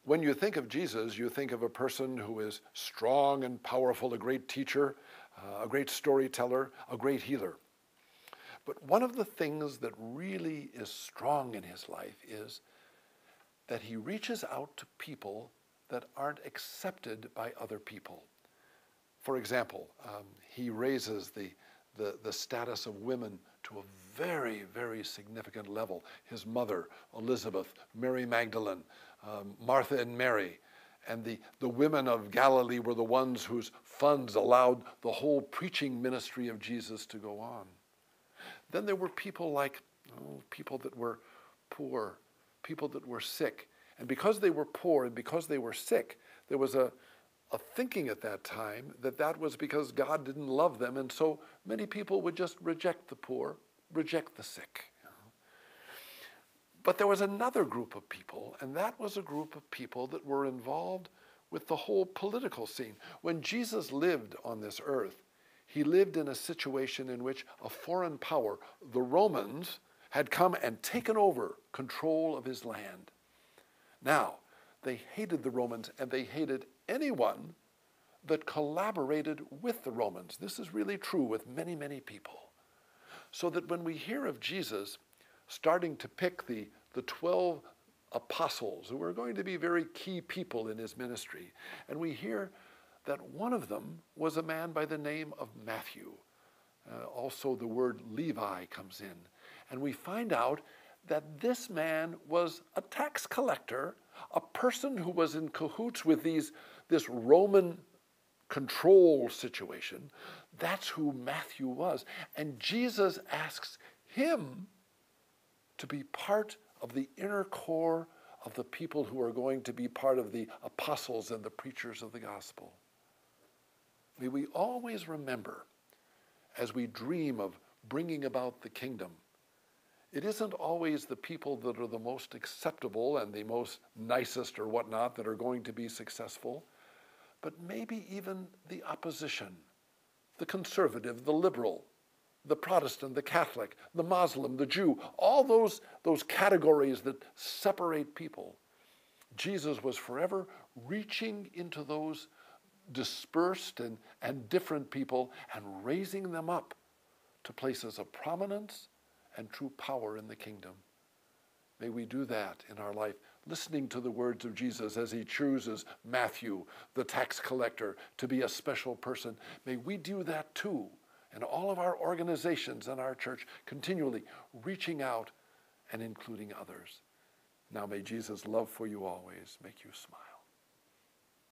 When you think of Jesus, you think of a person who is strong and powerful, a great teacher, a great storyteller, a great healer. But one of the things that really is strong in his life is that he reaches out to people that aren't accepted by other people. For example, he raises the status of women to a very, very significant level. His mother, Elizabeth, Mary Magdalene, Martha and Mary, and the women of Galilee were the ones whose funds allowed the whole preaching ministry of Jesus to go on. Then there were people like people that were poor, people that were sick. And because they were poor and because they were sick, there was a thinking at that time that was because God didn't love them, and so many people would just reject the poor, reject the sick. But there was another group of people, and that was a group of people that were involved with the whole political scene. When Jesus lived on this earth, he lived in a situation in which a foreign power, the Romans, had come and taken over control of his land. Now, they hated the Romans, and they hated anyone that collaborated with the Romans. This is really true with many, many people. So that when we hear of Jesus starting to pick the 12 apostles, who were going to be very key people in his ministry, and we hear that one of them was a man by the name of Matthew. Also the word Levi comes in. And we find out that this man was a tax collector, a person who was in cahoots with this Roman control situation. That's who Matthew was. And Jesus asks him to be part of the inner core of the people who are going to be part of the apostles and the preachers of the gospel. May we always remember, as we dream of bringing about the kingdom, it isn't always the people that are the most acceptable and the most nicest or whatnot that are going to be successful, but maybe even the opposition, the conservative, the liberal, the Protestant, the Catholic, the Muslim, the Jew, all those categories that separate people. Jesus was forever reaching into those dispersed and different people and raising them up to places of prominence and true power in the kingdom. May we do that in our life, listening to the words of Jesus as he chooses Matthew, the tax collector, to be a special person. May we do that too, in all of our organizations and our church, continually reaching out and including others. Now may Jesus' love for you always make you smile.